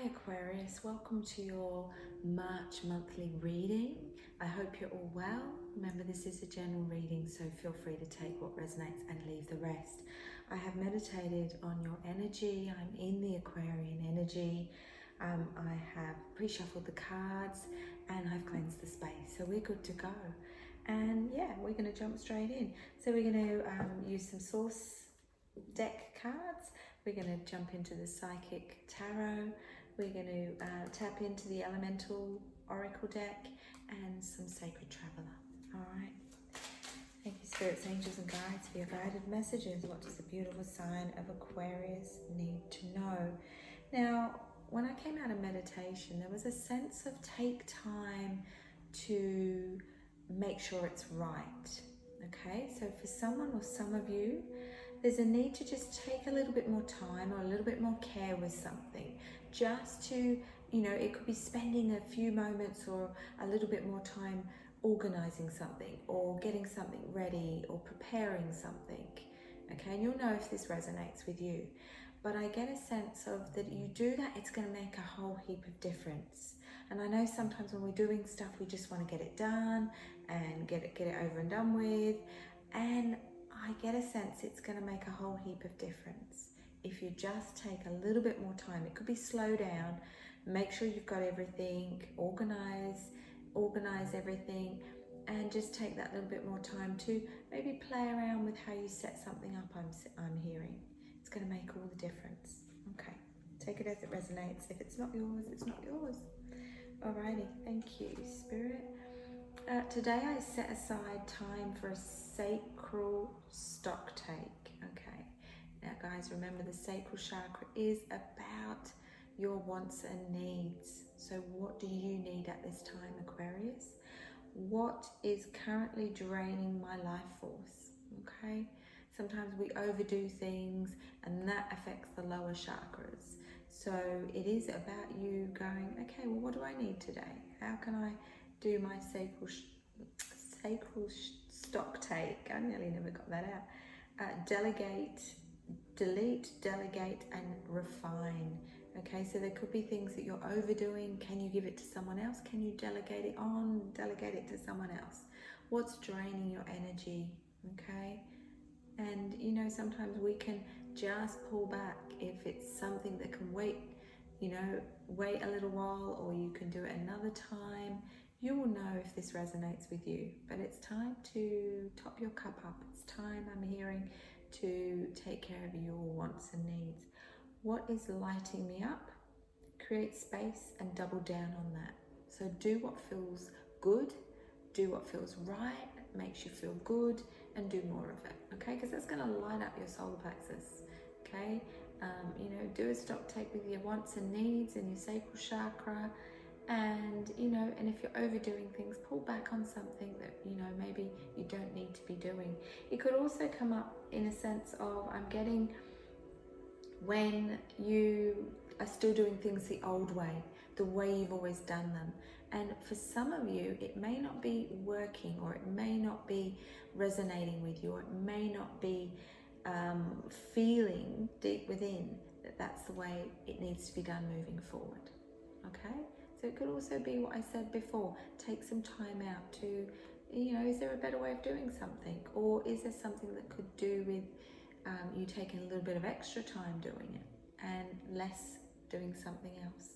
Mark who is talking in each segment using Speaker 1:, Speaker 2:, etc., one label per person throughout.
Speaker 1: Hi Aquarius, welcome to your March monthly reading. I hope you're all well. Remember, this is a general reading, so feel free to take what resonates and leave the rest. I have meditated on your energy. I'm in the Aquarian energy. I have pre-shuffled the cards and I've cleansed the space, so we're good to go. And yeah, we're going to jump straight in. So we're going to use some source deck cards. We're going to jump into the Psychic Tarot. We're going to tap into the Elemental Oracle deck and some Sacred Traveler. All right. Thank you, Spirits, Angels and Guides, for your guided messages. What does the beautiful sign of Aquarius need to know? Now, when I came out of meditation, there was a sense of take time to make sure it's right. Okay, so for someone or some of you, there's a need to just take a little bit more time or a little bit more care with something, just to, it could be spending a few moments or a little bit more time organizing something or getting something ready or preparing something. Okay, and you'll know if this resonates with you. But I get a sense of that you do that, it's going to make a whole heap of difference. And I know sometimes when we're doing stuff, we just want to get it done and get it over and done with. And I get a sense it's going to make a whole heap of difference if you just take a little bit more time. It could be slow down, make sure you've got everything, organize everything, and just take that little bit more time to maybe play around with how you set something up. I'm hearing it's going to make all the difference. Okay, take it as it resonates. If it's not yours, it's not yours. Alrighty, thank you, Spirit. Today I set aside time for a sacral stock take. Okay, now guys, remember the sacral chakra is about your wants and needs. So what do you need at this time, Aquarius? What is currently draining my life force? Okay, sometimes we overdo things and that affects the lower chakras. So it is about you going, okay, well, what do I need today? How can I do my sacral stock take? I nearly never got that out. Delegate, delete, delegate, and refine. Okay, so there could be things that you're overdoing. Can you give it to someone else? Can you delegate it on? Delegate it to someone else. What's draining your energy? Okay, and sometimes we can just pull back if it's something that can wait. Wait a little while, or you can do it another time. You will know if this resonates with you, but it's time to top your cup up. It's time, I'm hearing, to take care of your wants and needs. What is lighting me up? Create space and double down on that. So do what feels good, do what feels right, makes you feel good, and do more of it, okay? Because that's going to light up your solar plexus, okay? Do a stock take with your wants and needs and your sacral chakra. And and if you're overdoing things, pull back on something that maybe you don't need to be doing. It could also come up in a sense of, I'm getting, when you are still doing things the old way, the way you've always done them. And for some of you, it may not be working, or it may not be resonating with you, or it may not be feeling deep within that that's the way it needs to be done moving forward. Okay, so it could also be what I said before, take some time out to, is there a better way of doing something? Or is there something that could do with you taking a little bit of extra time doing it and less doing something else?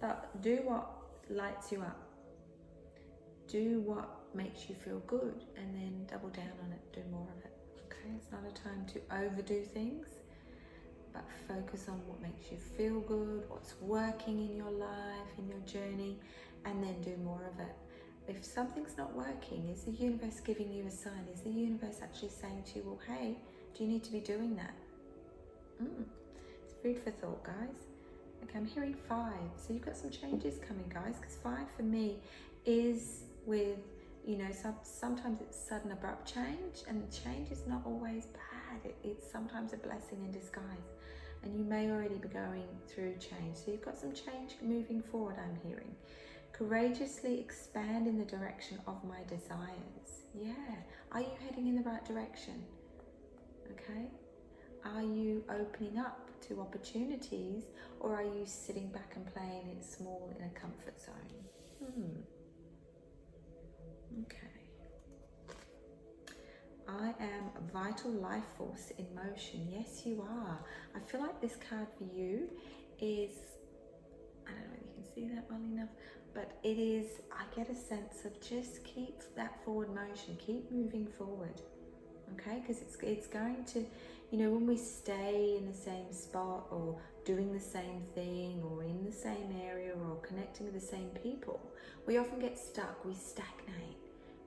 Speaker 1: But do what lights you up. Do what makes you feel good, and then double down on it, do more of it. Okay, it's not a time to overdo things, but focus on what makes you feel good, what's working in your life, in your journey, and then do more of it. If something's not working, is the universe giving you a sign? Is the universe actually saying to you, well, hey, do you need to be doing that? It's food for thought, guys. Okay, I'm hearing 5. So you've got some changes coming, guys, because 5 for me is with, sometimes it's sudden abrupt change, and change is not always bad. It's sometimes a blessing in disguise. And you may already be going through change. So you've got some change moving forward, I'm hearing. Courageously expand in the direction of my desires. Yeah. Are you heading in the right direction? Okay. Are you opening up to opportunities, or are you sitting back and playing it small in a comfort zone? Okay. I am a vital life force in motion. Yes, you are. I feel like this card for you is, I don't know if you can see that well enough, but it is, I get a sense of just keep that forward motion, keep moving forward. Okay, because it's going to, you know, when we stay in the same spot or doing the same thing or in the same area or connecting with the same people, we often get stuck, we stagnate.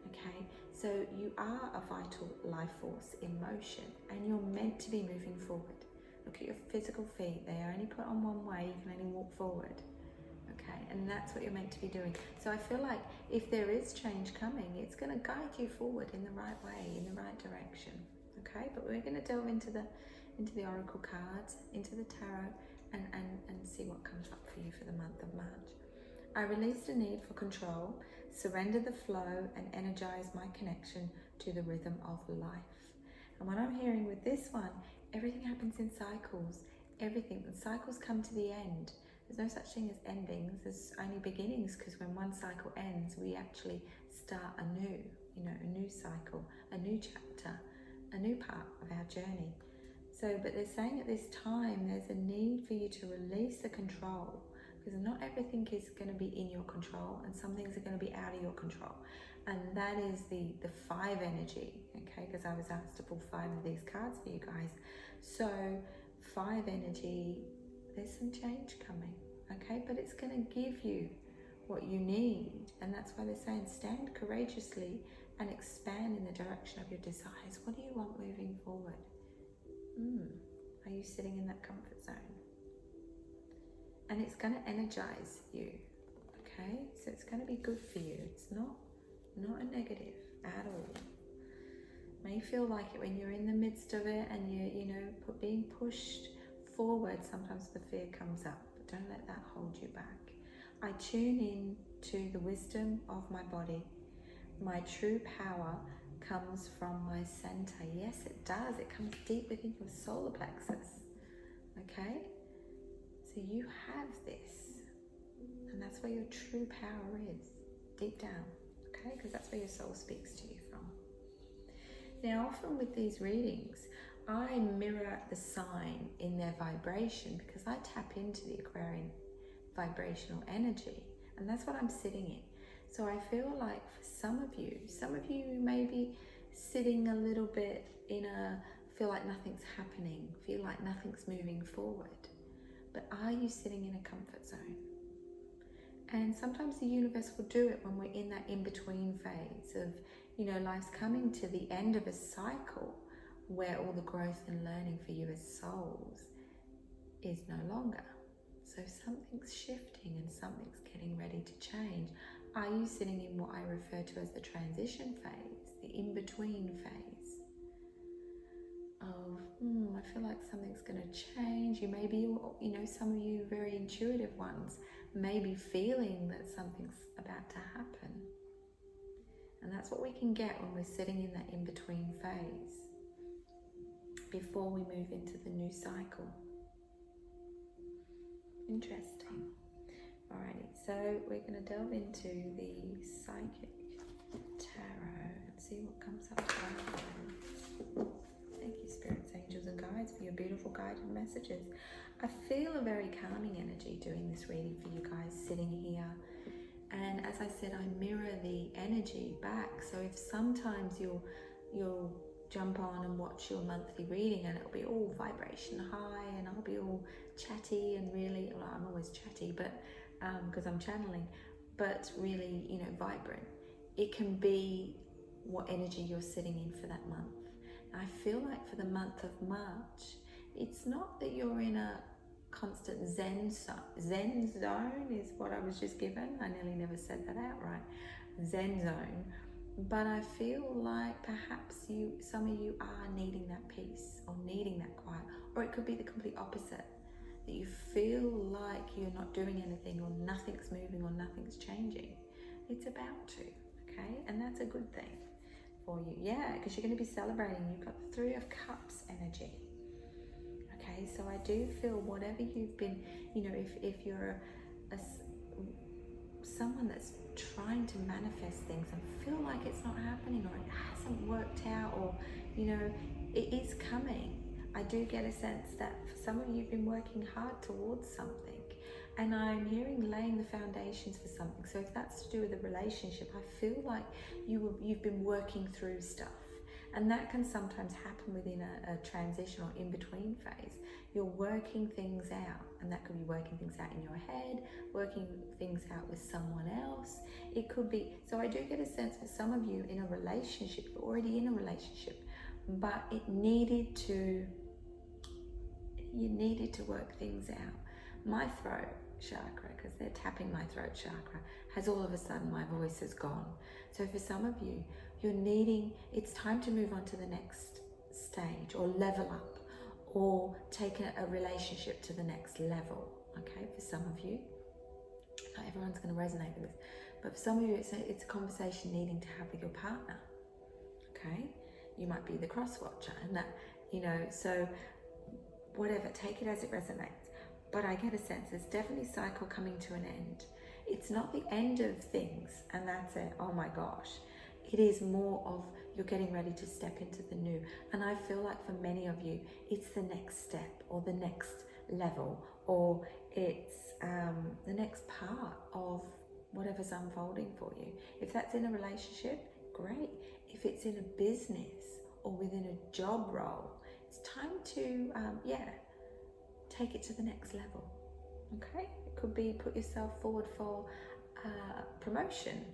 Speaker 1: Okay, so you are a vital life force in motion and you're meant to be moving forward. Look at your physical feet, they are only put on one way, you can only walk forward. Okay, and that's what you're meant to be doing. So I feel like if there is change coming, it's going to guide you forward in the right way, in the right direction. Okay, but we're going to delve into the oracle cards, into the tarot, and see what comes up for you for the month of March. I release the need for control, surrender the flow, and energize my connection to the rhythm of life. And what I'm hearing with this one, everything happens in cycles. Everything, the cycles come to the end. There's no such thing as endings, there's only beginnings, because when one cycle ends, we actually start anew, you know, a new cycle, a new chapter, a new part of our journey. So, but they're saying at this time, there's a need for you to release the control, because not everything is going to be in your control, and some things are going to be out of your control. And that is the 5 energy, okay, because I was asked to pull 5 of these cards for you guys. So 5 energy, there's some change coming, okay, but it's going to give you what you need, and that's why they're saying stand courageously and expand in the direction of your desires. What do you want moving forward? Are you sitting in that comfort zone? And it's going to energize you, okay, so it's going to be good for you. It's not a negative at all. May feel like it when you're in the midst of it and you're being pushed forward. Sometimes the fear comes up, but don't let that hold you back. I tune in to the wisdom of my body. My true power comes from my center. Yes, it does. It comes deep within your solar plexus. Okay? So you have this. And that's where your true power is. Deep down. Okay? Because that's where your soul speaks to you from. Now, often with these readings, I mirror the sign in their vibration, because I tap into the Aquarian vibrational energy, and that's what I'm sitting in. So I feel like for some of you may be sitting a little bit feel like nothing's happening, feel like nothing's moving forward. But are you sitting in a comfort zone? And sometimes the universe will do it when we're in that in-between phase of, life's coming to the end of a cycle where all the growth and learning for you as souls is no longer. So something's shifting and something's getting ready to change. Are you sitting in what I refer to as the transition phase, the in-between phase of, I feel like something's going to change. You may be, some of you very intuitive ones may be feeling that something's about to happen. And that's what we can get when we're sitting in that in-between phase before we move into the new cycle. Interesting. Alrighty, so we're going to delve into the psychic tarot and see what comes up. Thank you, spirits, angels and guides, for your beautiful guided messages. I feel a very calming energy doing this reading for you guys sitting here. And as I said, I mirror the energy back. So if sometimes you'll jump on and watch your monthly reading and it'll be all vibration high and I'll be all chatty and really, well, I'm always chatty, but because I'm channeling, but really, vibrant. It can be what energy you're sitting in for that month. I feel like for the month of March, it's not that you're in a constant Zen zone is what I was just given. I nearly never said that out right. Zen zone. But I feel like perhaps some of you are needing that peace or needing that quiet. Or it could be the complete opposite. That you feel like you're not doing anything or nothing's moving or nothing's changing. It's about to, okay? And that's a good thing for you. Yeah, because you're going to be celebrating. You've got the 3 of Cups energy. Okay, so I do feel whatever you've been, you know, if you're someone that's trying to manifest things and feel like it's not happening, or it hasn't worked out, or, you know, it is coming. I do get a sense that for some of you, you've been working hard towards something, and I'm hearing laying the foundations for something. So if that's to do with a relationship, I feel like you've been working through stuff, and that can sometimes happen within a transition or in-between phase. You're working things out, and that could be working things out in your head, working things out with someone else. It could be, so I do get a sense for some of you in a relationship, you're already in a relationship, but you needed to work things out. My throat chakra, because they're tapping my throat chakra, has all of a sudden my voice has gone. So for some of you, it's time to move on to the next stage, or level up, or take a relationship to the next level. Okay, for some of you, not everyone's going to resonate with this, but for some of you, it's a conversation needing to have with your partner. Okay, you might be the cross watcher, and that, you know, so whatever, take it as it resonates. But I get a sense there's definitely a cycle coming to an end. It's not the end of things and that's it, oh my gosh. It is more of you're getting ready to step into the new. And I feel like for many of you, it's the next step, or the next level, or it's the next part of whatever's unfolding for you. If that's in a relationship, great. If it's in a business or within a job role, it's time to, take it to the next level. Okay, it could be put yourself forward for promotion,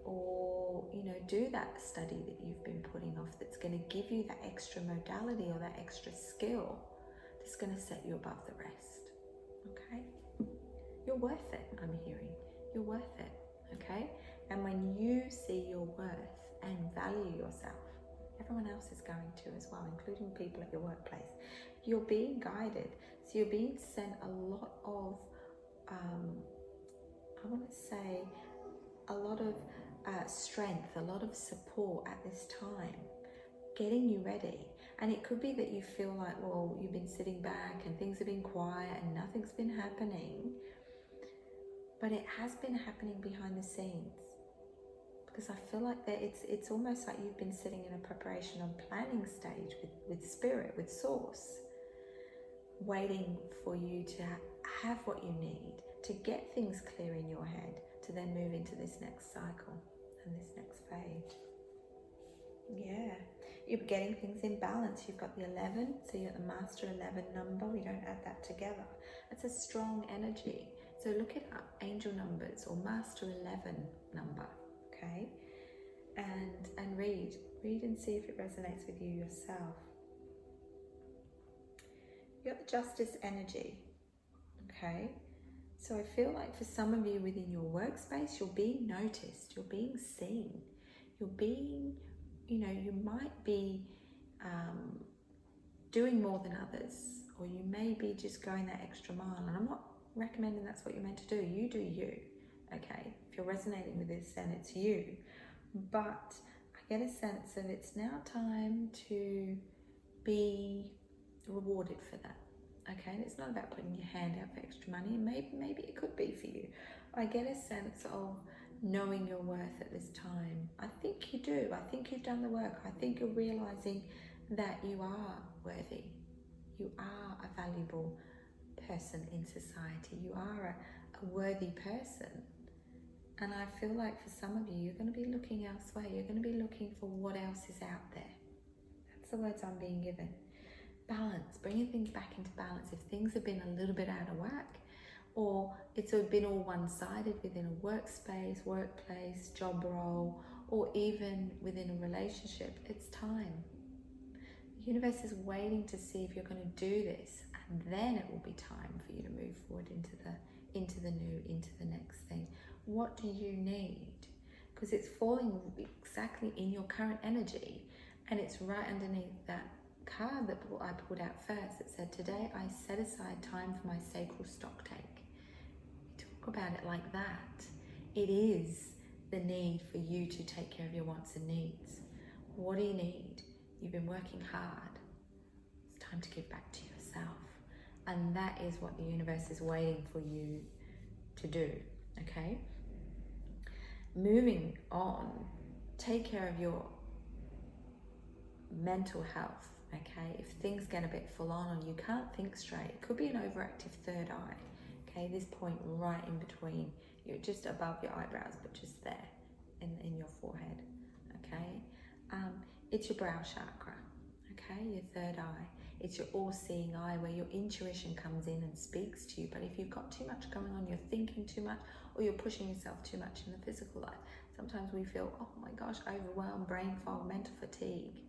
Speaker 1: or, you know, do that study that you've been putting off that's going to give you that extra modality or that extra skill that's going to set you above the rest. Okay, you're worth it. I'm hearing you're worth it. Okay, and when you see your worth and value yourself, everyone else is going to as well, including people at your workplace. You're being guided. So you're being sent a lot of, I want to say, a lot of strength, a lot of support at this time, getting you ready. And it could be that you feel like, well, you've been sitting back and things have been quiet and nothing's been happening. But it has been happening behind the scenes. Because I feel like that it's almost like you've been sitting in a preparation and planning stage with spirit, with source, waiting for you to have what you need to get things clear in your head, to then move into this next cycle and this next phase. Yeah, you're getting things in balance. You've got the 11, so you're at the master 11 number. We don't add that together. It's a strong energy. So look it up, angel numbers or master 11 number. Okay, and read and see if it resonates with you yourself. You got the justice energy. Okay, so I feel like for some of you within your workspace, you're being noticed, you're being seen, you're being, you know, you might be doing more than others, or you may be just going that extra mile. And I'm not recommending that's what you're meant to do. You do you. Okay, if you're resonating with this, then it's you. But I get a sense of it's now time to be rewarded for that. Okay, and it's not about putting your hand out for extra money, and maybe it could be for you. I get a sense of knowing your worth at this time. I think you do. I think you've done the work. I think you're realizing that you are worthy. You are a valuable person in society. You are a worthy person. And I feel like for some of you, you're going to be looking elsewhere. You're going to be looking for what else is out there. That's the words I'm being given. Balance, bringing things back into balance. If things have been a little bit out of whack, or it's been all one-sided within a workspace, workplace, job role, or even within a relationship, it's time. The universe is waiting to see if you're going to do this, and then it will be time for you to move forward into the new, into the next thing. What do you need? Because it's falling exactly in your current energy, and it's right underneath that card that I pulled out first. It said, today I set aside time for my sacral stock take. We talk about it like that. It is the need for you to take care of your wants and needs. What do you need? You've been working hard. It's time to give back to yourself. And that is what the universe is waiting for you to do, okay? Moving on, take care of your mental health, okay? If things get a bit full on and you can't think straight, it could be an overactive third eye, okay? This point right in between, you're just above your eyebrows, but just there in your forehead, okay? It's your brow chakra, okay? Your third eye. It's your all-seeing eye where your intuition comes in and speaks to you. But if you've got too much going on, you're thinking too much, or you're pushing yourself too much in the physical life, sometimes we feel, oh my gosh, overwhelmed, brain fog, mental fatigue,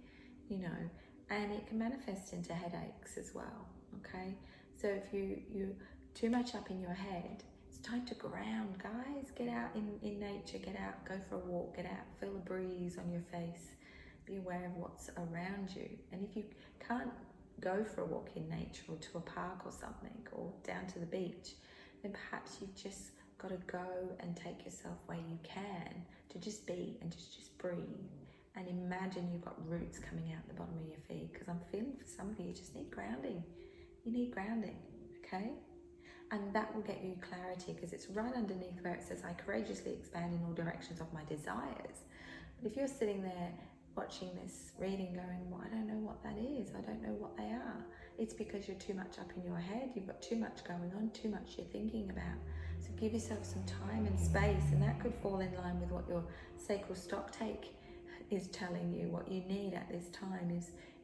Speaker 1: you know, and it can manifest into headaches as well, okay? So if you're too much up in your head, it's time to ground, guys. Get out in nature, get out, go for a walk, get out, feel the breeze on your face, be aware of what's around you. And if you can't go for a walk in nature or to a park or something, or down to the beach, then perhaps you've just got to go and take yourself where you can to just be and just breathe. And imagine you've got roots coming out the bottom of your feet, because I'm feeling for some of you just need grounding. You need grounding, okay? And that will get you clarity, because it's right underneath where it says, I courageously expand in all directions of my desires. But if you're sitting there watching this reading going, well, I don't know what that is, I don't know what they are, it's because you're too much up in your head, you've got too much going on, too much you're thinking about. So give yourself some time and space, and that could fall in line with what your sacral stocktake is telling you. What you need at this time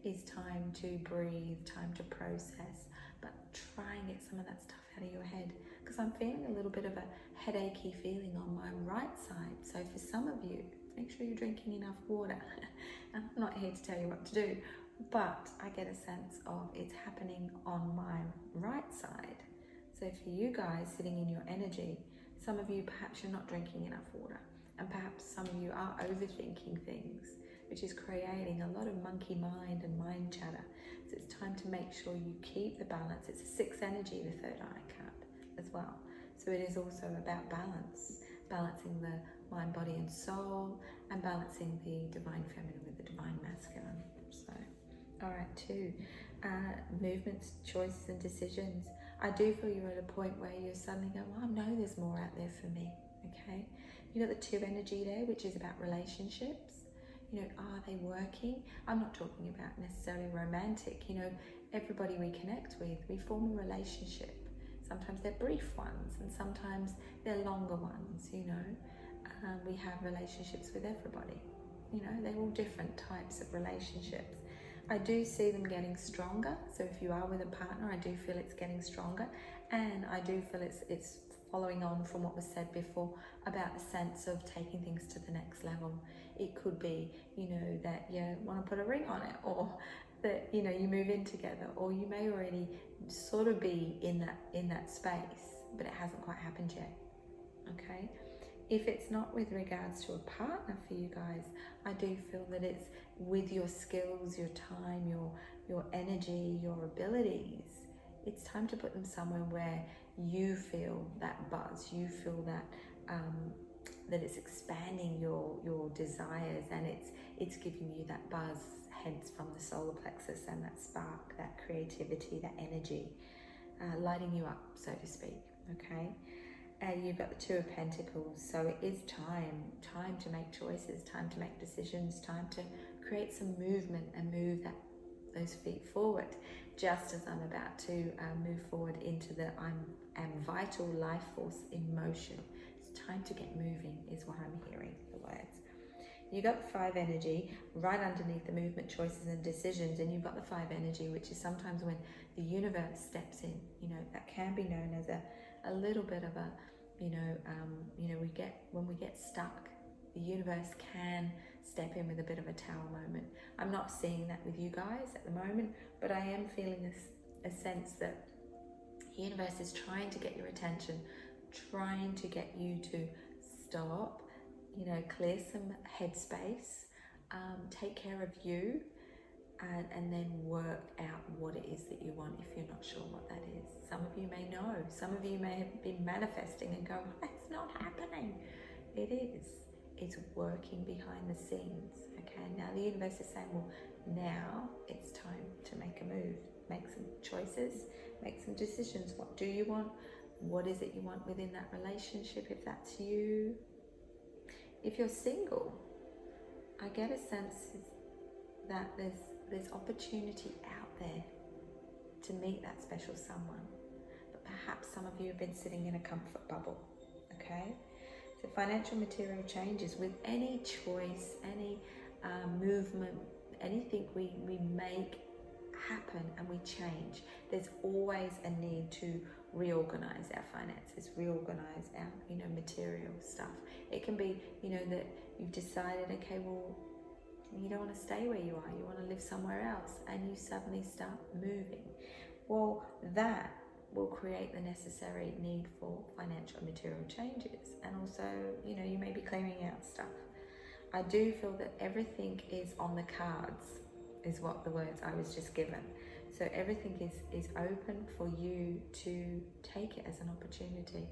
Speaker 1: is time to breathe, time to process, but try and get some of that stuff out of your head, because I'm feeling a little bit of a headachy feeling on my right side. So for some of you, make sure you're drinking enough water. I'm not here to tell you what to do, but I get a sense of it's happening on my right side. So for you guys sitting in your energy, some of you, perhaps you're not drinking enough water, and perhaps some of you are overthinking things, which is creating a lot of monkey mind and mind chatter. So it's time to make sure you keep the balance. It's a sixth energy, the third eye cup as well. So it is also about balance, balancing the mind, body and soul, and balancing the divine feminine with the divine masculine. So, all right, two, movements, choices and decisions. I do feel you're at a point where you're suddenly going, well, I know there's more out there for me, okay? You got the two energy there, which is about relationships. You know, are they working? I'm not talking about necessarily romantic. You know, everybody we connect with, we form a relationship. Sometimes they're brief ones, and sometimes they're longer ones, you know. We have relationships with everybody. You know, they're all different types of relationships. I do see them getting stronger. So if you are with a partner, I do feel it's getting stronger. And I do feel it's following on from what was said before about the sense of taking things to the next level. It could be, you know, that you want to put a ring on it, or that, you know, you move in together, or you may already sort of be in that space, but it hasn't quite happened yet, okay? If it's not with regards to a partner for you guys, I do feel that it's with your skills, your time, your energy, your abilities. It's time to put them somewhere where you feel that buzz, you feel that that it's expanding your desires, and it's giving you that buzz, hence from the solar plexus, and that spark, that creativity, that energy, lighting you up, so to speak, okay? And you've got the Two of Pentacles, so it is time to make choices, time to make decisions, time to create some movement and move those feet forward, just as I'm about to move forward into the I'm vital life force in motion. It's time to get moving is what I'm hearing, the words. You've got the Five energy right underneath the movement, choices and decisions, and you've got the Five energy, which is sometimes when the universe steps in. You know, that can be known as a little bit of a, when we get stuck, the universe can step in with a bit of a tower moment. I'm not seeing that with you guys at the moment, but I am feeling a sense that the universe is trying to get your attention, trying to get you to stop, you know, clear some headspace, take care of you, and then work out what it is that you want if you're not sure what that is. Some of you may know, some of you may have been manifesting and going, that's not happening. It is. It's working behind the scenes, okay? Now the universe is saying, well, now it's time to make a move, make some choices, make some decisions. What do you want? What is it you want within that relationship, if that's you? If you're single, I get a sense that there's opportunity out there to meet that special someone. But perhaps some of you have been sitting in a comfort bubble, okay? So financial material changes with any choice, any movement, anything we make happen and we change. There's always a need to reorganize our finances, reorganize our, material stuff. It can be, that you've decided, okay, well, you don't want to stay where you are, you want to live somewhere else, and you suddenly start moving. Well, that will create the necessary need for financial and material changes. And also, you may be clearing out stuff. I do feel that everything is on the cards, is what the words I was just given. So everything is open for you to take it as an opportunity.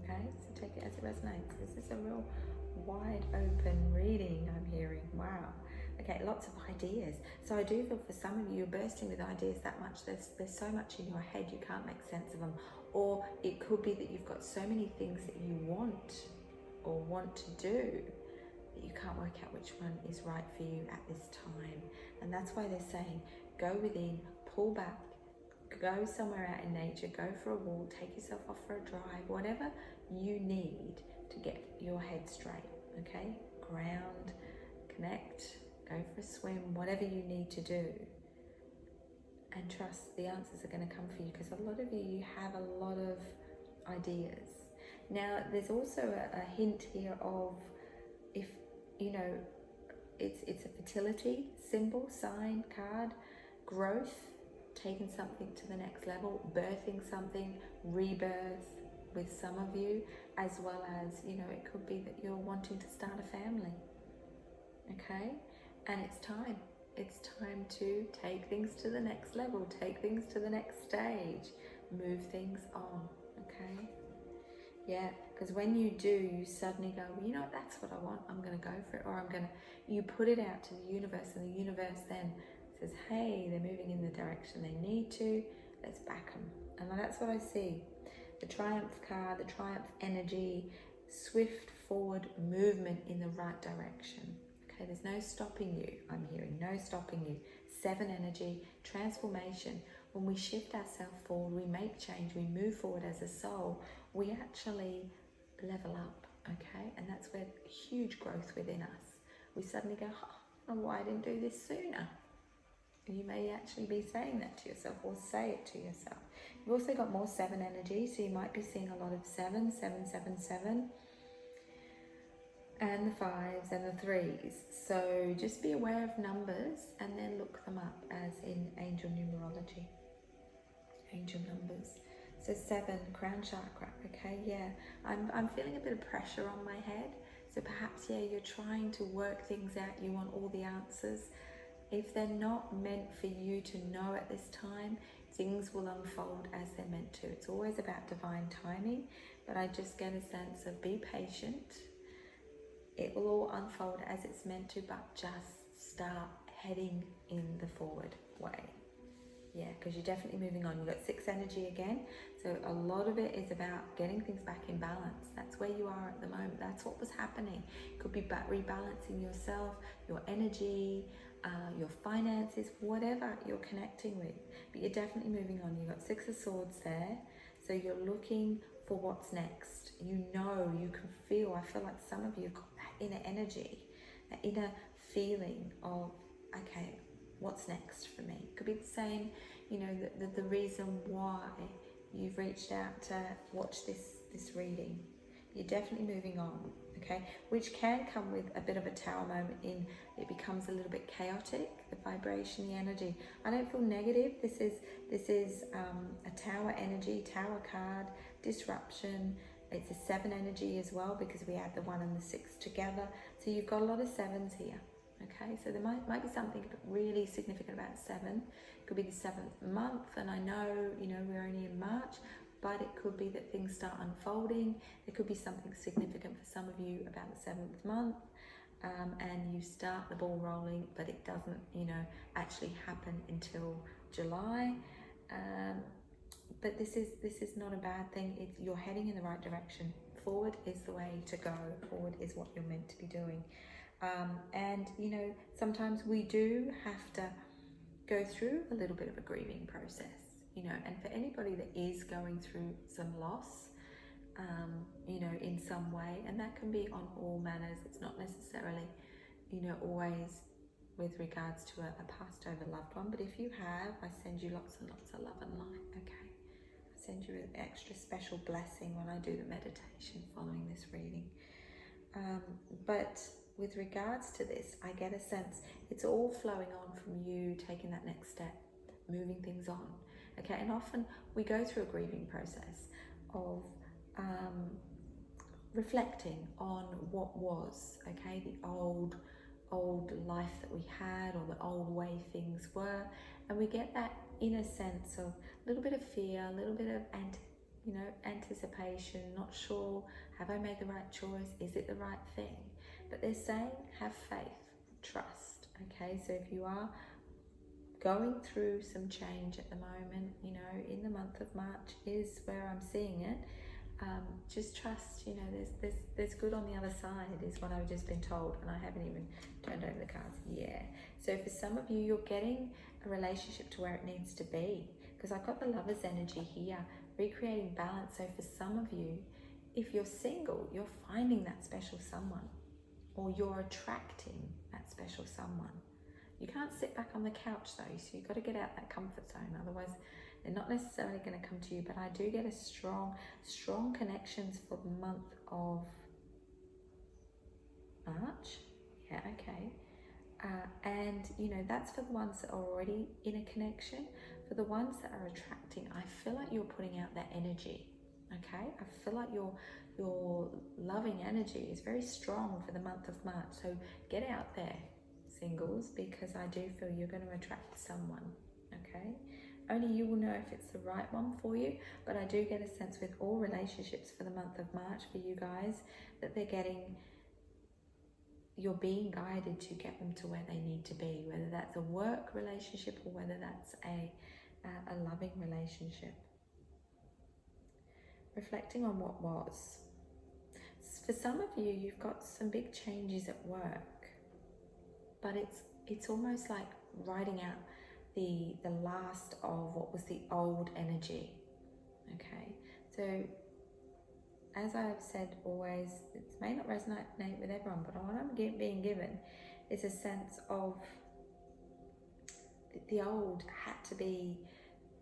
Speaker 1: Okay, so take it as it resonates. This is a real wide open reading I'm hearing. Wow. Okay, lots of ideas. So I do feel for some of you, you're bursting with ideas that much. There's so much in your head you can't make sense of them. Or it could be that you've got so many things that you want or want to do that you can't work out which one is right for you at this time. And that's why they're saying, go within, pull back, go somewhere out in nature, go for a walk, take yourself off for a drive, whatever you need to get your head straight, okay? Ground, connect, go for a swim, whatever you need to do. And trust the answers are going to come for you, because a lot of you have a lot of ideas. Now, there's also a hint here of, if, it's a fertility symbol, sign, card, growth, taking something to the next level, birthing something, rebirth with some of you, as well as, it could be that you're wanting to start a family, okay? And it's time. It's time to take things to the next level, take things to the next stage, move things on, okay? Yeah, because when you do, you suddenly go, well, that's what I want, I'm going to go for it, or you put it out to the universe, and the universe then says, hey, they're moving in the direction they need to, let's back them. And that's what I see. The Triumph card, the Triumph energy, swift forward movement in the right direction. Okay, there's no stopping you, I'm hearing, no stopping you. 7 energy, transformation. When we shift ourselves forward, we make change, we move forward as a soul, we actually level up, okay? And that's where huge growth within us. We suddenly go, oh, I don't know why I didn't do this sooner. And you may actually be saying that to yourself, or say it to yourself. You've also got more 7 energy, so you might be seeing a lot of 7, 7, 7, 7. And the 5s and the 3s. So just be aware of numbers and then look them up as in angel numerology. Angel numbers. So 7, crown chakra, okay, yeah. I'm feeling a bit of pressure on my head. So perhaps, yeah, you're trying to work things out. You want all the answers. If they're not meant for you to know at this time, things will unfold as they're meant to. It's always about divine timing, but I just get a sense of be patient. It will all unfold as it's meant to, but just start heading in the forward way. Yeah, because you're definitely moving on. You've got 6 energy again. So a lot of it is about getting things back in balance. That's where you are at the moment. That's what was happening. It could be rebalancing yourself, your energy, your finances, whatever you're connecting with. But you're definitely moving on. You've got 6 of Swords there. So you're looking for what's next. You can feel, I feel like some of you have got that inner energy, that inner feeling of, okay, what's next for me? It could be the same, the reason why you've reached out to watch this reading. You're definitely moving on, okay? Which can come with a bit of a tower moment in it becomes a little bit chaotic, the vibration, the energy. I don't feel negative. This is a tower energy, tower card, disruption. It's a 7 energy as well, because we add the 1 and the 6 together. So you've got a lot of 7s here. Okay, so there might be something really significant about 7. It could be the 7th month, and I know, we're only in March, but it could be that things start unfolding. There could be something significant for some of you about the 7th month, and you start the ball rolling, but it doesn't, actually happen until July. But this is not a bad thing. You're heading in the right direction. Forward is the way to go. Forward is what you're meant to be doing. And you know, sometimes we do have to go through a little bit of a grieving process, you know, and for anybody that is going through some loss, you know, in some way, and that can be on all manners. It's not necessarily, you know, always with regards to a passed over loved one, but if you have, I send you lots and lots of love and light, okay? I send you an extra special blessing when I do the meditation following this reading. But with regards to this, I get a sense it's all flowing on from you taking that next step, moving things on, okay? And often we go through a grieving process of reflecting on what was, okay? The old life that we had, or the old way things were, and we get that inner sense of a little bit of fear, a little bit of anticipation, not sure, have I made the right choice, is it the right thing? But they're saying have faith, trust, okay? So if you are going through some change at the moment, you know, in the month of March is where I'm seeing it, just trust, you know, there's good on the other side is what I've just been told, and I haven't even turned over the cards. Yeah. So for some of you, you're getting a relationship to where it needs to be, because I've got the Lover's energy here, recreating balance. So for some of you, if you're single, you're finding that special someone, or you're attracting that special someone. You can't sit back on the couch though, so you've got to get out that comfort zone, otherwise they're not necessarily going to come to you. But I do get a strong connections for the month of March. Yeah, okay. And you know, that's for the ones that are already in a connection. For the ones that are attracting, I feel like you're putting out that energy, okay? I feel like your loving energy is very strong for the month of March. So get out there, singles, because I do feel you're going to attract someone, okay? Only you will know if it's the right one for you, but I do get a sense with all relationships for the month of March for you guys that you're being guided to get them to where they need to be, whether that's a work relationship or whether that's a loving relationship. Reflecting on what was. For some of you, you've got some big changes at work, but it's almost like writing out the last of what was the old energy, okay? So as I've said always, it may not resonate with everyone, but what I'm being given is a sense of the old had to be,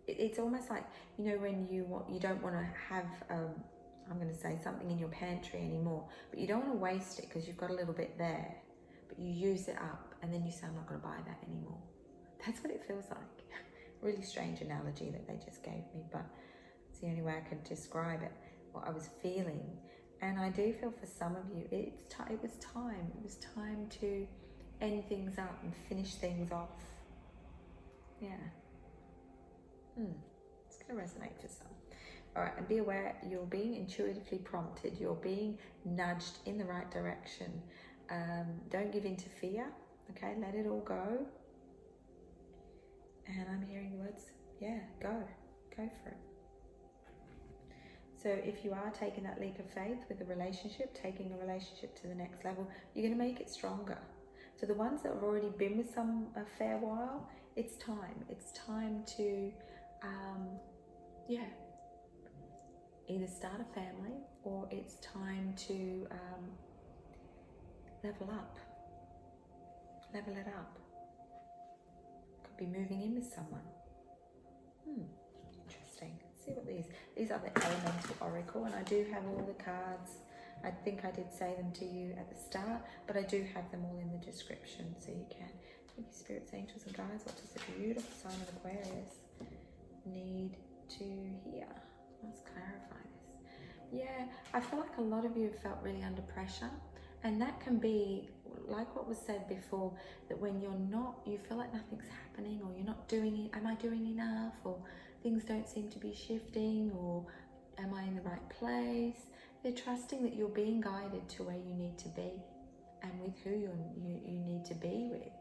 Speaker 1: it's almost like, you know, when you don't want to have, I'm going to say something in your pantry anymore, but you don't want to waste it because you've got a little bit there, but you use it up and then you say, I'm not going to buy that anymore. That's what it feels like. Really strange analogy that they just gave me, but it's the only way I could describe it, what I was feeling. And I do feel for some of you, it was time to end things up and finish things off. Yeah. It's going to resonate for some. All right, and be aware you're being intuitively prompted. You're being nudged in the right direction. Don't give in to fear, okay? Let it all go. And I'm hearing the words, yeah, go for it. So if you are taking that leap of faith with a relationship, taking a relationship to the next level, you're going to make it stronger. So the ones that have already been with a fair while, it's time. It's time to, either start a family or it's time to level it up. Could be moving in with someone. Interesting. Let's see what these are the Elemental Oracle, and I do have all the cards. I think I did say them to you at the start, but I do have them all in the description, so you can. Thank you, spirits, angels, and guides. What does the beautiful sign of Aquarius need to hear? Let's clarify this. Yeah, I feel like a lot of you have felt really under pressure, and that can be like what was said before, that when you feel like nothing's happening, or you're not doing it, am I doing enough, or things don't seem to be shifting, or am I in the right place? They're trusting that you're being guided to where you need to be and with who you need to be with.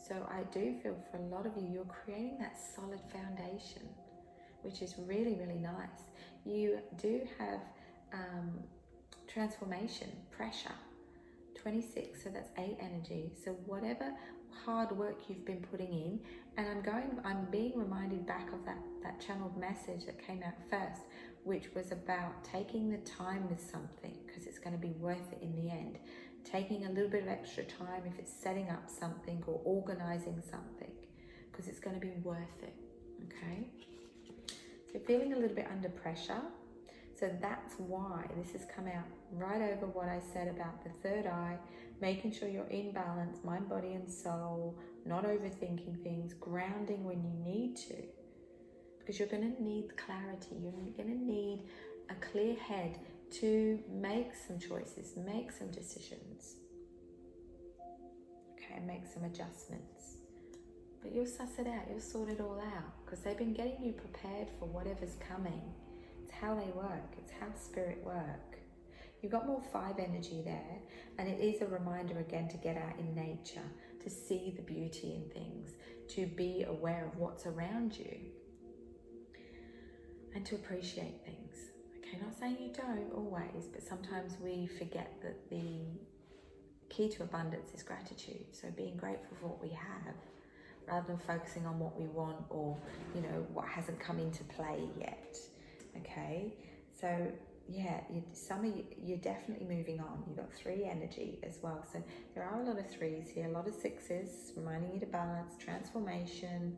Speaker 1: So I do feel for a lot of you, you're creating that solid foundation, which is really, really nice. You do have transformation, pressure, 26, so that's 8 energy. So whatever hard work you've been putting in, and I'm being reminded back of that channeled message that came out first, which was about taking the time with something because it's going to be worth it in the end. Taking a little bit of extra time if it's setting up something or organizing something, because it's going to be worth it. Okay, so feeling a little bit under pressure. So that's why this has come out right over what I said about the third eye, making sure you're in balance, mind, body and soul, not overthinking things, grounding when you need to, because you're going to need clarity. You're going to need a clear head to make some choices, make some decisions, okay, make some adjustments. But you'll suss it out, you'll sort it all out, because they've been getting you prepared for whatever's coming. It's how they work, it's how spirit work. You've got more 5 energy there, and it is a reminder again to get out in nature, to see the beauty in things, to be aware of what's around you, and to appreciate things. Okay, not saying you don't always, but sometimes we forget that the key to abundance is gratitude. So being grateful for what we have, rather than focusing on what we want or, you know, what hasn't come into play yet. Okay, so yeah, you're definitely moving on. You've got 3 energy as well. So there are a lot of 3s here, a lot of 6s, reminding you to balance, transformation.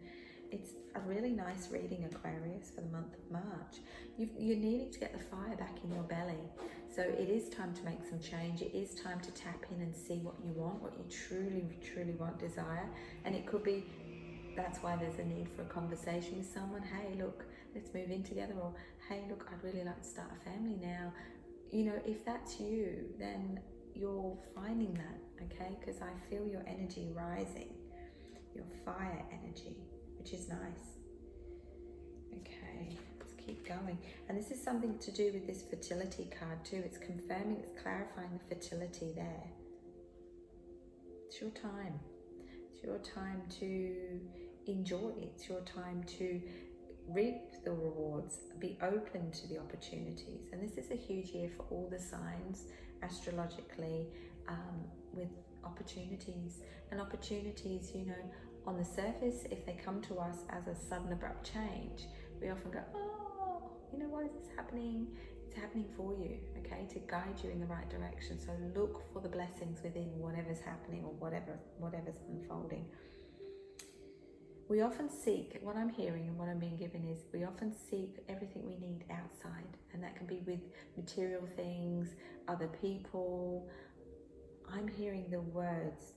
Speaker 1: It's a really nice reading, Aquarius, for the month of March. You're needing to get the fire back in your belly. So it is time to make some change. It is time to tap in and see what you want, what you truly, truly want, desire. And it could be, that's why there's a need for a conversation with someone. Hey, look, let's move in together. Or, hey, look, I'd really like to start a family now. You know, if that's you, then you're finding that, okay? Because I feel your energy rising, your fire energy, which is nice. Okay, let's keep going. And this is something to do with this fertility card too. It's confirming, it's clarifying the fertility there. It's your time. It's your time to enjoy. It's your time to reap the rewards, be open to the opportunities. And this is a huge year for all the signs astrologically, with opportunities. And opportunities, you know, on the surface, if they come to us as a sudden abrupt change, we often go, oh, you know, why is this happening? It's happening for you, okay, to guide you in the right direction. So look for the blessings within whatever's happening or whatever's unfolding. We often seek, what I'm hearing and what I'm being given is, we often seek everything we need outside, and that can be with material things, other people. I'm hearing the words,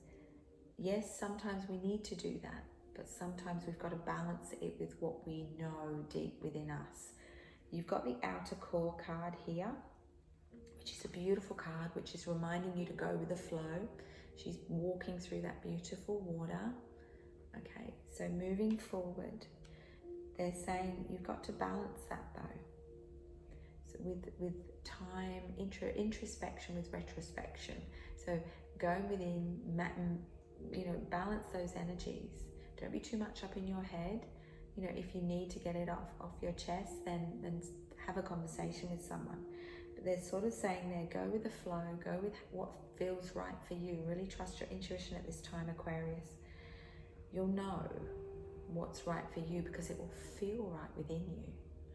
Speaker 1: yes, sometimes we need to do that, but sometimes we've got to balance it with what we know deep within us. You've got the outer core card here, which is a beautiful card, which is reminding you to go with the flow. She's walking through that beautiful water. Okay, so moving forward, they're saying you've got to balance that though. So with time, introspection with retrospection. So going within, you know, balance those energies. Don't be too much up in your head. You know, if you need to get it off your chest, then have a conversation with someone. But they're sort of saying there, go with the flow, go with what feels right for you. Really trust your intuition at this time, Aquarius. You'll know what's right for you because it will feel right within you.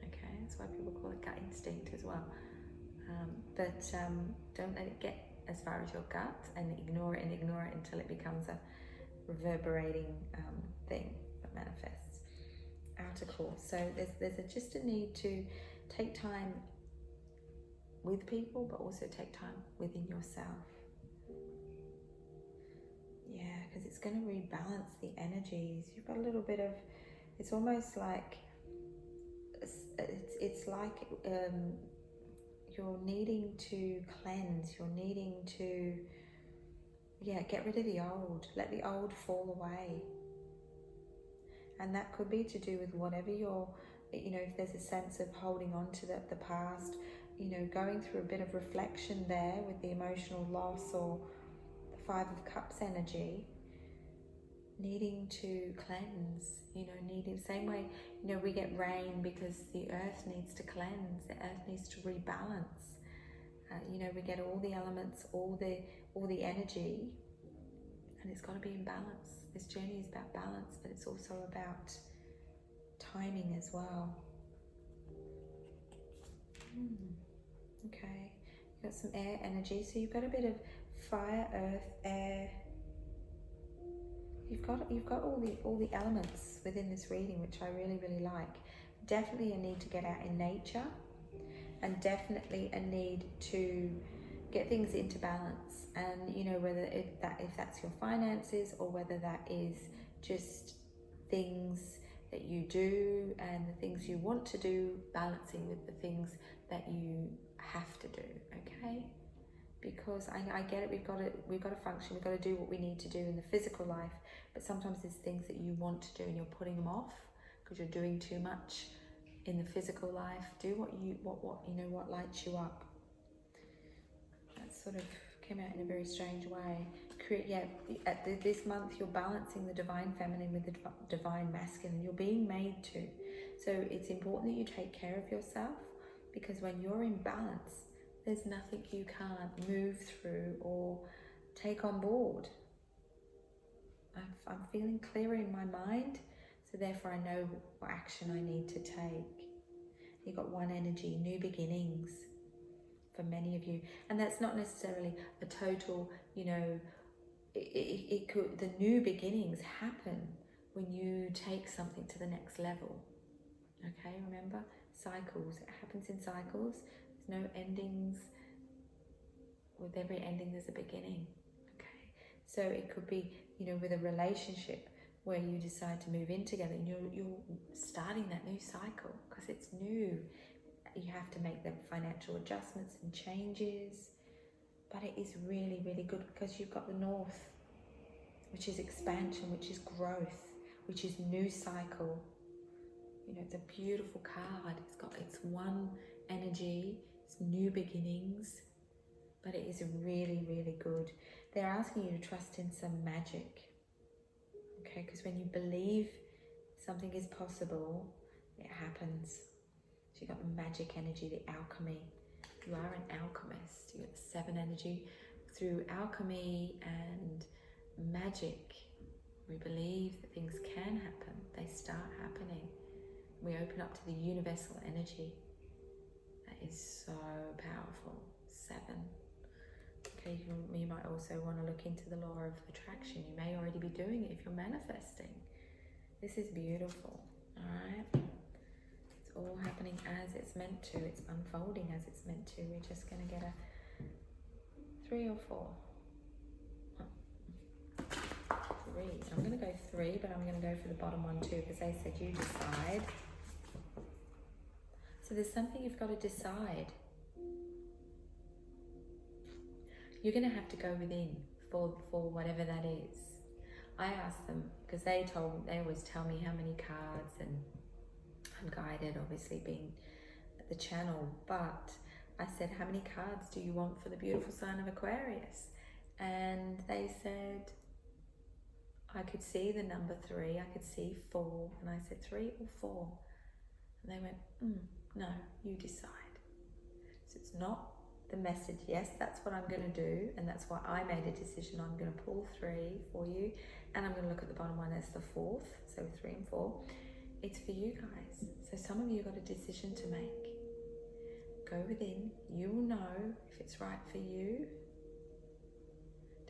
Speaker 1: Okay, that's why people call it gut instinct as well. But don't let it get as far as your gut and ignore it until it becomes a reverberating thing that manifests. Outer core. So there's just a need to take time with people, but also take time within yourself. Yeah, because it's going to rebalance the energies. You've got a little bit of, it's almost like, it's like you're needing to cleanse, you're needing to, get rid of the old, let the old fall away. And that could be to do with whatever you're, you know, if there's a sense of holding on to the past, you know, going through a bit of reflection there with the emotional loss or the 5 of Cups energy, needing to cleanse, you know, needing, same way, you know, we get rain because the earth needs to cleanse, the earth needs to rebalance. You know, we get all the elements, all the energy, and it's got to be in balance. This journey is about balance, but it's also about timing as well. Okay, you've got some air energy, so you've got a bit of fire, earth, air. You've got all the elements within this reading, which I really, really like. Definitely a need to get out in nature, and definitely a need to get things into balance. And you know, whether if that's your finances, or whether that is just things that you do and the things you want to do, balancing with the things that you have to do. Okay, because I get it, we've got to function, we've got to do what we need to do in the physical life, but sometimes there's things that you want to do and you're putting them off because you're doing too much in the physical life. Do what lights you up. That sort of came out in a very strange way. This month you're balancing the divine feminine with the divine masculine. You're being made to. So it's important that you take care of yourself, because when you're in balance, there's nothing you can't move through or take on board. I'm feeling clearer in my mind, so therefore I know what action I need to take. You've got one energy, new beginnings, for many of you. And that's not necessarily a total, you know, it could, the new beginnings happen when you take something to the next level. Okay, remember, cycles, it happens in cycles. There's no endings. With every ending there's a beginning. Okay, so it could be, you know, with a relationship where you decide to move in together, and you're starting that new cycle because it's new. You have to make the financial adjustments and changes, but it is really, really good because you've got the North, which is expansion, which is growth, which is new cycle. You know, it's a beautiful card. It's one energy, it's new beginnings, but it is really, really good. They're asking you to trust in some magic, okay? Because when you believe something is possible, it happens. So you've got the magic energy, the alchemy. You are an alchemist. You've got the 7 energy. Through alchemy and magic, we believe that things can happen. They start happening. We open up to the universal energy. That is so powerful. 7. Okay, you might also want to look into the law of attraction. You may already be doing it if you're manifesting. This is beautiful, all right? It's all happening as it's meant to. It's unfolding as it's meant to. We're just going to get a 3 or 4. 3. I'm going to go 3, but I'm going to go for the bottom one too, because they said you decide. So there's something you've got to decide. You're going to have to go within for whatever that is. I asked them, because they always tell me how many cards, and I'm guided, obviously being at the channel, but I said, how many cards do you want for the beautiful sign of Aquarius? And they said, I could see the number 3, I could see 4, and I said 3 or 4, and they went, no, you decide. So it's not the message, yes, that's what I'm going to do, and that's why I made a decision. I'm going to pull 3 for you, and I'm going to look at the bottom one as the 4th, so 3 and 4. It's for you guys. So some of you got a decision to make. Go within. You will know if it's right for you.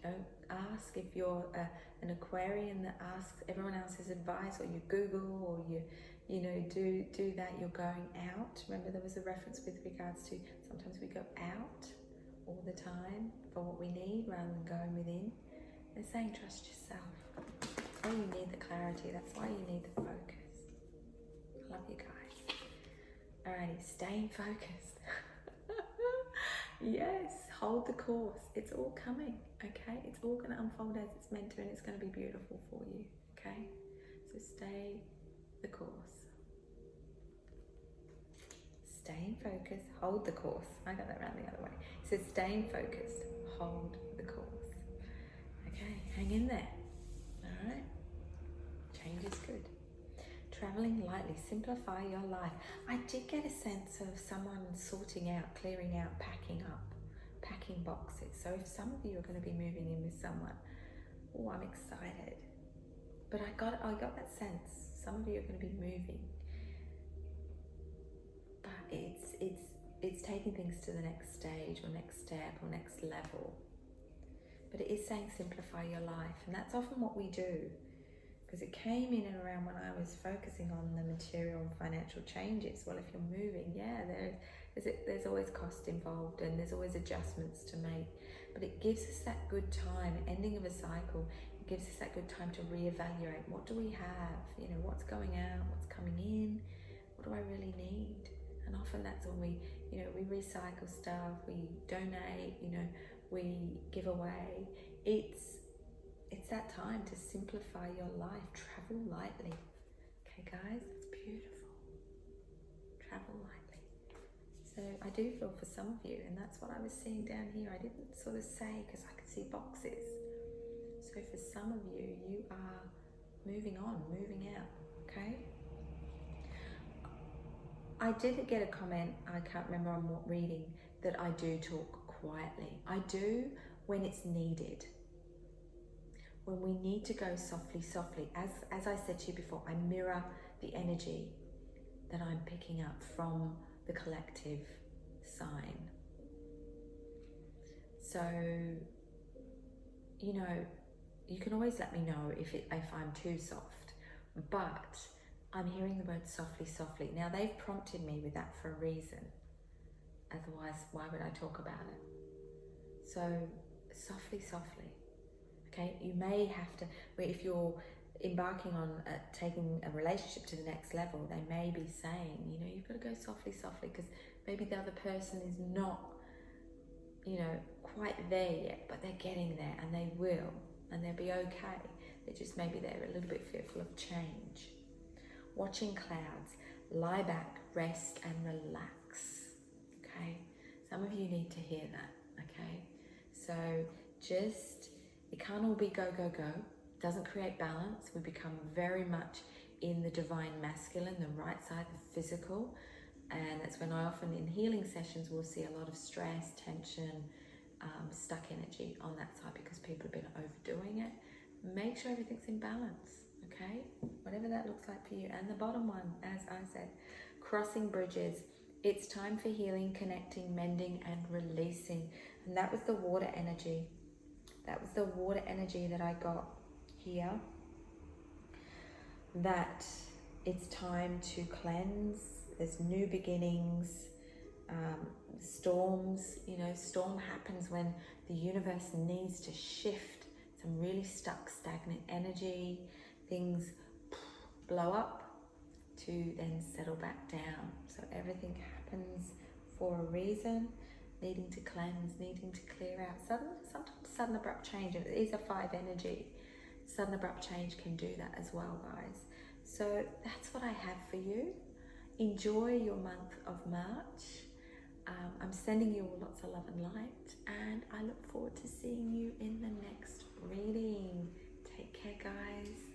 Speaker 1: Don't ask if you're an Aquarian that asks everyone else's advice, or you Google, or you know, do that. You're going out. Remember, there was a reference with regards to sometimes we go out all the time for what we need rather than going within. They're saying trust yourself. That's why you need the clarity. That's why you need the focus. I love you guys. Alrighty, staying focused. Yes, hold the course. It's all coming, okay? It's all going to unfold as it's meant to, and it's going to be beautiful for you, okay? So stay the course. Stay focused, hold the course. I got that round the other way. So stay focused, hold the course. Okay, hang in there. All right. change is good. Traveling lightly, simplify your life. I did get a sense of someone sorting out, clearing out, packing up, packing boxes. So if some of you are going to be moving in with someone, oh, I'm excited. But I got that sense. Some of you are going to be moving, but it's taking things to the next stage or next step or next level. But it is saying simplify your life, and that's often what we do. Because it came in and around when I was focusing on the material and financial changes. Well, if you're moving, yeah, there's always cost involved and there's always adjustments to make. But it gives us that good time, ending of a cycle. It gives us that good time to reevaluate. What do we have? You know, what's going out? What's coming in? What do I really need? And often that's when we recycle stuff, we donate, we give away. It's that time to simplify your life. Travel lightly. Okay, guys, it's beautiful. Travel lightly. So I do feel for some of you, and that's what I was seeing down here. I didn't sort of say because I could see boxes. So for some of you, you are moving on, moving out, okay? I did get a comment, I can't remember on what reading, that I do talk quietly. I do when it's needed. When we need to go softly, softly. As I said to you before, I mirror the energy that I'm picking up from the collective sign. So, you can always let me know if I'm too soft, but I'm hearing the word softly, softly. Now they've prompted me with that for a reason. Otherwise, why would I talk about it? So, softly, softly. Okay, you may have to, if you're embarking on taking a relationship to the next level, they may be saying, you've got to go softly, softly, because maybe the other person is not, quite there yet, but they're getting there, and they will, and they'll be okay. Maybe they're a little bit fearful of change. Watching clouds, lie back, rest, and relax. Okay, some of you need to hear that. Okay, so it can't all be go, go, go. It doesn't create balance. We become very much in the divine masculine, the right side, the physical. And that's when I often in healing sessions will see a lot of stress, tension, stuck energy on that side because people have been overdoing it. Make sure everything's in balance, okay? Whatever that looks like for you. And the bottom one, as I said, crossing bridges. It's time for healing, connecting, mending, and releasing. And that was the water energy. That was the water energy that I got here. That it's time to cleanse. There's new beginnings. Storms, storm happens when the universe needs to shift some really stuck, stagnant energy. Things blow up to then settle back down. So everything happens for a reason. Needing to cleanse, needing to clear out. Sometimes sudden abrupt change. It is a 5 energy. Sudden abrupt change can do that as well, guys. So that's what I have for you. Enjoy your month of March. I'm sending you all lots of love and light, and I look forward to seeing you in the next reading. Take care, guys.